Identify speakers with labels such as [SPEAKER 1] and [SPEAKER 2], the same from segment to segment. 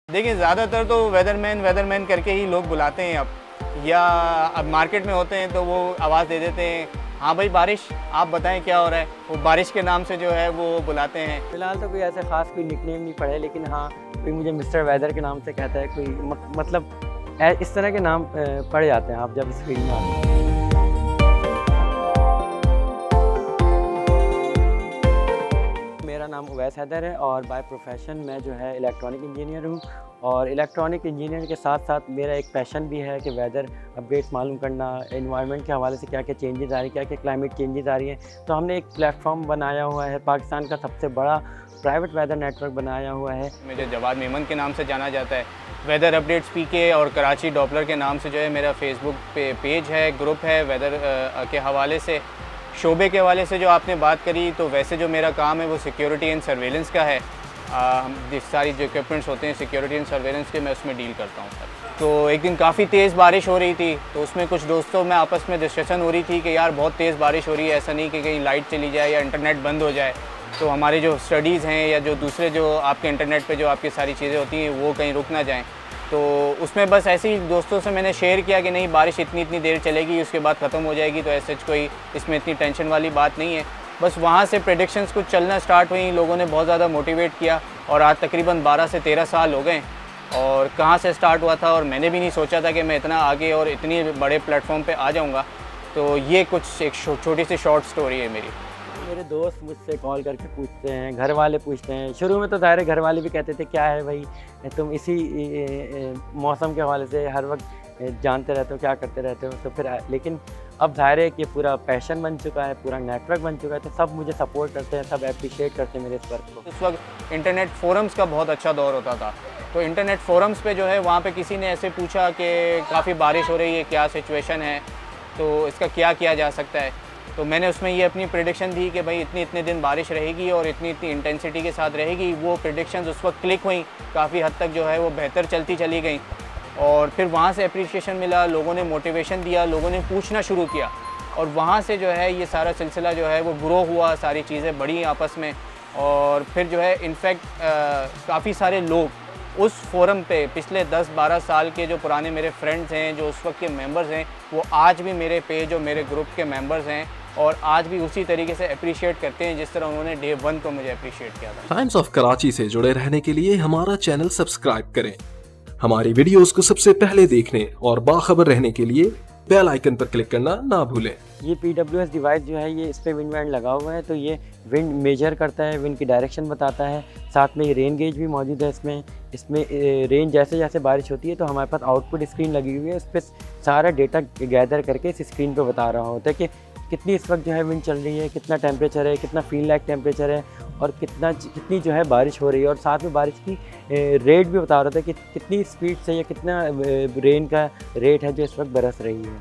[SPEAKER 1] देखिए ज़्यादातर तो वेदरमैन करके ही लोग बुलाते हैं अब, या अब मार्केट में होते हैं तो वो आवाज़ दे देते हैं, हाँ भाई बारिश, आप बताएं क्या हो रहा है, वो बारिश के नाम से जो है वो बुलाते हैं।
[SPEAKER 2] फ़िलहाल तो कोई ऐसे ख़ास कोई निकनेम नहीं पड़े, लेकिन हाँ कोई मुझे मिस्टर वेदर के नाम से कहता है, कोई मतलब इस तरह के नाम पड़ जाते हैं आप जब इस फील्ड में आते हैं। मेरा नाम उवैस हैदर है और बाय प्रोफेशन मैं जो है इलेक्ट्रॉनिक इंजीनियर हूँ, और इलेक्ट्रॉनिक इंजीनियर के साथ साथ मेरा एक पैशन भी है कि वेदर अपडेट्स मालूम करना, एनवायरनमेंट के हवाले से क्या क्या चेंजेस आ रही हैं, क्या क्या क्लाइमेट चेंजेस आ रही हैं। तो हमने एक प्लेटफॉर्म बनाया हुआ है, पाकिस्तान का सबसे बड़ा प्राइवेट वेदर नेटवर्क बनाया हुआ है।
[SPEAKER 1] मुझे जवाद मेमन के नाम से जाना जाता है, वेदर अपडेट्स पीके और कराची डॉपलर के नाम से जो है मेरा फेसबुक पे पेज है, ग्रुप है वेदर के हवाले से। शोबे के हवाले से जो आपने बात करी, तो वैसे जो मेरा काम है वो सिक्योरिटी एंड सर्वेलेंस का है। जिस सारी जो इक्विपमेंट्स होते हैं सिक्योरिटी एंड सर्वेलेंस के, मैं उसमें डील करता हूँ सर। तो एक दिन काफ़ी तेज़ बारिश हो रही थी, तो उसमें कुछ दोस्तों में आपस में डिस्कशन हो रही थी कि यार बहुत तेज़ बारिश हो रही है, ऐसा नहीं कि कहीं लाइट चली जाए या इंटरनेट बंद हो जाए, तो हमारे जो स्टडीज़ हैं या जो दूसरे जो आपके इंटरनेट पे जो आपकी सारी चीज़ें होती हैं वो कहीं रुक ना जाएँ। तो उसमें बस ऐसे ही दोस्तों से मैंने शेयर किया कि नहीं बारिश इतनी देर चलेगी, उसके बाद ख़त्म हो जाएगी, तो ऐसे कोई इसमें इतनी टेंशन वाली बात नहीं है। बस वहाँ से प्रेडिक्शंस कुछ चलना स्टार्ट हुई, लोगों ने बहुत ज़्यादा मोटिवेट किया, और आज तकरीबन 12 से 13 साल हो गए। और कहाँ से स्टार्ट हुआ था, और मैंने भी नहीं सोचा था कि मैं इतना आगे और इतनी बड़े प्लेटफॉर्म पे आ जाऊँगा। तो ये कुछ एक छोटी सी शॉर्ट स्टोरी है मेरी।
[SPEAKER 2] मेरे दोस्त मुझसे कॉल करके पूछते हैं, घर वाले पूछते हैं। शुरू में तो ज़ाहिर घर वाले भी कहते थे क्या है भाई, तुम इसी मौसम के हवाले से हर वक्त जानते रहते हो, क्या करते रहते हो। तो फिर लेकिन अब ज़ाहिर है कि पूरा पैशन बन चुका है, पूरा नेटवर्क बन चुका है, तो सब मुझे सपोर्ट करते हैं, सब अप्रिशिएट करते हैं मेरे इस वर्क को।
[SPEAKER 1] उस वक्त इंटरनेट फोरम्स का बहुत अच्छा दौर होता था, तो इंटरनेट फोरम्स पे जो है वहाँ पे किसी ने ऐसे पूछा कि काफ़ी बारिश हो रही है, क्या सिचुएशन है, तो इसका क्या किया जा सकता है। तो मैंने उसमें ये अपनी प्रेडिक्शन दी कि भाई इतने दिन बारिश रहेगी और इतनी इंटेंसिटी के साथ रहेगी। वो प्रेडिक्शंस उस वक्त क्लिक हुई, काफ़ी हद तक जो है वो बेहतर चलती चली गई, और फिर वहाँ से अप्रिशिएशन मिला, लोगों ने मोटिवेशन दिया, लोगों ने पूछना शुरू किया, और वहाँ से जो है ये सारा सिलसिला जो है वो ग्रो हुआ, सारी चीज़ें बढ़ी आपस में। और फिर जो है इनफैक्ट काफ़ी सारे लोग उस फोरम पे पिछले 10-12 साल के जो पुराने मेरे फ्रेंड्स हैं, जो उस वक्त के मेंबर्स हैं, वो आज भी मेरे पेज और मेरे ग्रुप के मेंबर्स हैं, और आज भी उसी तरीके से अप्रिशिएट करते हैं जिस तरह उन्होंने डे 1 को मुझे अप्रिशिएट किया था।
[SPEAKER 3] टाइम्स ऑफ कराची से जुड़े रहने के लिए हमारा चैनल सब्सक्राइब करें। हमारी वीडियोस को सबसे पहले देखने और बाखबर रहने के लिए बेल आइकन पर क्लिक करना ना भूलें।
[SPEAKER 2] ये PWS डिवाइस जो है, ये इस पे विंड बैंड लगा हुआ है, तो ये विंड मेजर करता है, विंड की डायरेक्शन बताता है। साथ में ये रेन गेज भी मौजूद है इसमें रेन जैसे जैसे बारिश होती है तो हमारे पास आउटपुट स्क्रीन लगी हुई है, उस पर सारा डेटा गैदर करके इस स्क्रीन पे बता रहा होता है कि कितनी इस वक्त जो है विंड चल रही है, कितना टेम्परेचर है, कितना फील लाइक टेम्परेचर है, और कितनी जो है बारिश हो रही है। और साथ में बारिश की रेट भी बता रहा था कि कितनी स्पीड से या कितना रेन का रेट है जो इस वक्त बरस रही है।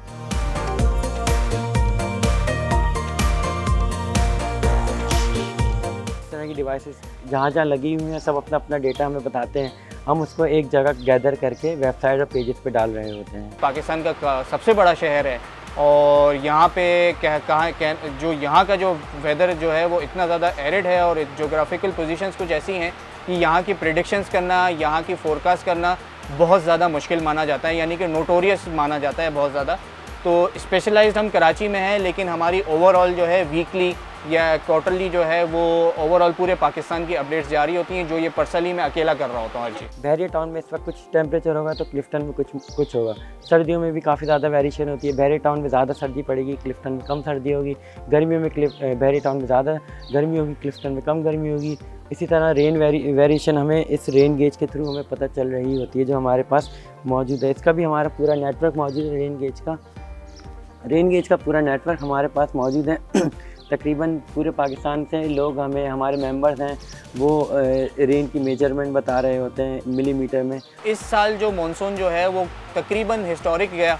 [SPEAKER 2] इस तरह की डिवाइसेस जहाँ जहाँ लगी हुई हैं, सब अपना अपना डेटा हमें बताते हैं, हम उसको एक जगह गैदर करके वेबसाइट और पेजेस पे डाल रहे होते हैं।
[SPEAKER 1] पाकिस्तान का सबसे बड़ा शहर है, और यहाँ पे जो यहाँ का जो वेदर जो है वो इतना ज़्यादा एरिड है, और जोग्राफिकल पोजीशंस कुछ ऐसी हैं कि यहाँ की प्रेडिक्शंस करना, यहाँ की फोरकास्ट करना बहुत ज़्यादा मुश्किल माना जाता है, यानी कि नोटोरियस माना जाता है बहुत ज़्यादा। तो स्पेशलाइज्ड हम कराची में हैं, लेकिन हमारी ओवरऑल जो है वीकली या क्वार्टरली जो है वो ओवरऑल पूरे पाकिस्तान की अपडेट्स जारी होती हैं, जो ये पर्सनली मैं अकेला कर रहा होता हूँ हर चीज़।
[SPEAKER 2] बहरिया टाउन में इस वक्त कुछ टेम्परेचर होगा तो क्लिफ्टन में कुछ होगा। सर्दियों में भी काफ़ी ज़्यादा वेरिएशन होती है, बहरिया टाउन में ज़्यादा सर्दी पड़ेगी, क्लिफ्टन में कम सर्दी होगी। गर्मियों में बहरिया टाउन में ज़्यादा गर्मी होगी, क्लिफ्टन में कम गर्मी होगी। इसी तरह रेन वेरिएशन हमें इस रेन गेज के थ्रू हमें पता चल रही होती है जो हमारे पास मौजूद है। इसका भी हमारा पूरा नेटवर्क मौजूद है, रेन गेज का पूरा नेटवर्क हमारे पास मौजूद है। तकरीबन पूरे पाकिस्तान से लोग हमारे मेंबर्स हैं, वो रेन की मेजरमेंट बता रहे होते हैं मिलीमीटर में।
[SPEAKER 1] इस साल जो मानसून जो है वो तकरीबन हिस्टोरिक गया,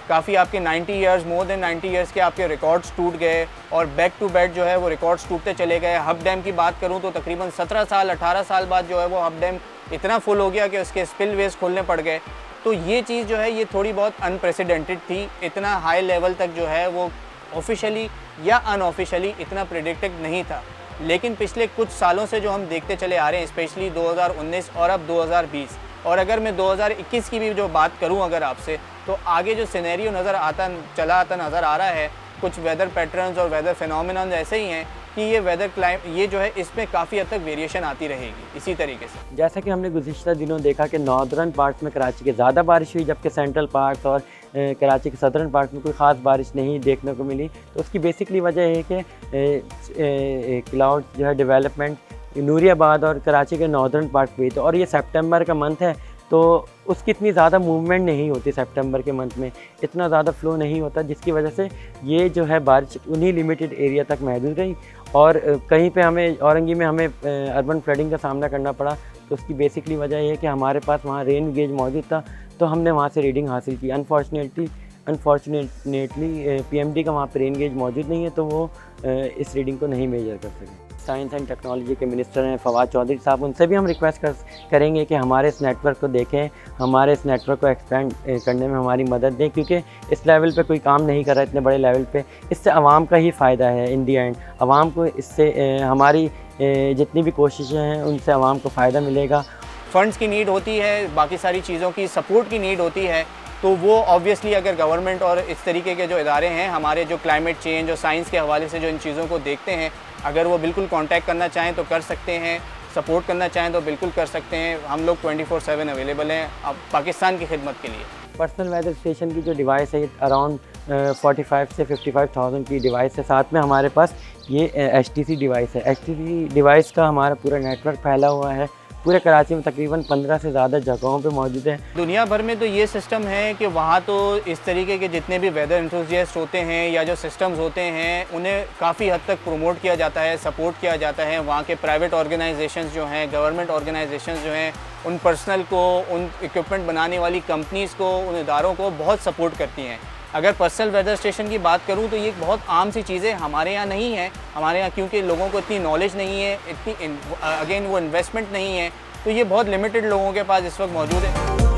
[SPEAKER 1] काफ़ी आपके 90 ईयर्स, मोर देन 90 ईयर्स के आपके रिकॉर्ड्स टूट गए, और बैक टू बैक जो है वो रिकॉर्ड्स टूटते चले गए। हब डैम की बात करूँ तो तकरीबन 17 साल 18 साल बाद जो है वो हब डैम इतना फुल हो गया कि उसके स्पिलवेज खोलने पड़ गए। तो ये चीज़ जो है ये थोड़ी बहुत अनप्रेसिडेंटेड थी, इतना हाई लेवल तक जो है वो ऑफिशियली या अनऑफिशियली इतना प्रेडिक्टेड नहीं था। लेकिन पिछले कुछ सालों से जो हम देखते चले आ रहे हैं, स्पेशली 2019 और अब 2020, और अगर मैं 2021 की भी जो बात करूं अगर आपसे, तो आगे जो सिनेरियो चला आता नज़र आ रहा है, कुछ वेदर पैटर्न्स और वेदर फिनोमिनन ऐसे ही हैं कि ये जो है इसमें काफ़ी हद तक वेरिएशन आती रहेगी इसी तरीके से।
[SPEAKER 2] जैसा कि हमने गुज़िश्ता दिनों देखा कि नॉर्दर्न पार्ट्स में कराची के ज़्यादा बारिश हुई, जबकि सेंट्रल पार्ट्स और कराची के सदर्न पार्ट्स में कोई ख़ास बारिश नहीं देखने को मिली। तो उसकी बेसिकली वजह है कि क्लाउड जो है डेवलपमेंट नूरियाबाद और कराची के नॉर्दर्न पार्ट हुई। तो और ये सितंबर का मंथ है, तो उसकी इतनी ज़्यादा मूवमेंट नहीं होती सितंबर के मंथ में, इतना ज़्यादा फ्लो नहीं होता, जिसकी वजह से ये जो है बारिश उन्हीं लिमिटेड एरिया तक महदूद रही। और कहीं पे हमें औरंगी में हमें अर्बन फ्लडिंग का सामना करना पड़ा। तो उसकी बेसिकली वजह ये है कि हमारे पास वहाँ रेन गेज मौजूद था, तो हमने वहाँ से रीडिंग हासिल की। अनफॉर्चुनेटली PMD का वहाँ पर रेन गेज मौजूद नहीं है, तो वो इस रीडिंग को नहीं मेजर कर सके। साइंस एंड टेक्नोलॉजी के मिनिस्टर हैं फवाद चौधरी साहब, उनसे भी हम रिक्वेस्ट करेंगे कि हमारे इस नेटवर्क को देखें, हमारे इस नेटवर्क को एक्सपेंड करने में हमारी मदद दें, क्योंकि इस लेवल पे कोई काम नहीं कर रहा है इतने बड़े लेवल पे। इससे आवाम का ही फ़ायदा है इन दी एंड। आवाम को इससे हमारी जितनी भी कोशिशें हैं उनसे आवाम को फ़ायदा मिलेगा।
[SPEAKER 1] फ़ंड्स की नीड होती है, बाकी सारी चीज़ों की सपोर्ट की नीड होती है, तो वो ऑब्वियसली अगर गवर्नमेंट और इस तरीके के जो इदारे हैं हमारे जो क्लाइमेट चेंज और साइंस के हवाले से जो इन चीज़ों को देखते हैं, अगर वो बिल्कुल कांटेक्ट करना चाहें तो कर सकते हैं, सपोर्ट करना चाहें तो बिल्कुल कर सकते हैं। हम लोग 24/7 अवेलेबल हैं अब पाकिस्तान की खिदमत के लिए।
[SPEAKER 2] पर्सनल वेदर स्टेशन की जो डिवाइस है अराउंड 45 से 55,000 की डिवाइस है। साथ में हमारे पास ये HTC डिवाइस है। HTC डिवाइस का हमारा पूरा नेटवर्क फैला हुआ है, पूरे कराची में तकरीबन 15 से ज़्यादा जगहों पे मौजूद है।
[SPEAKER 1] दुनिया भर में तो ये सिस्टम है कि वहाँ तो इस तरीके के जितने भी वेदर एंथुसियास्ट होते हैं या जो सिस्टम्स होते हैं उन्हें काफ़ी हद तक प्रमोट किया जाता है, सपोर्ट किया जाता है। वहाँ के प्राइवेट ऑर्गेनाइजेशंस जो हैं, गवर्नमेंट ऑर्गेनाइजेशंस जो हैं, उन पर्सनल को, उन इक्विपमेंट बनाने वाली कंपनीज़ को, उन इदारों को बहुत सपोर्ट करती हैं। अगर पर्सनल वेदर स्टेशन की बात करूं तो ये एक बहुत आम सी चीज़ है, हमारे यहाँ नहीं है। हमारे यहाँ क्योंकि लोगों को इतनी नॉलेज नहीं है, इतनी अगेन वो इन्वेस्टमेंट नहीं है, तो ये बहुत लिमिटेड लोगों के पास इस वक्त मौजूद है।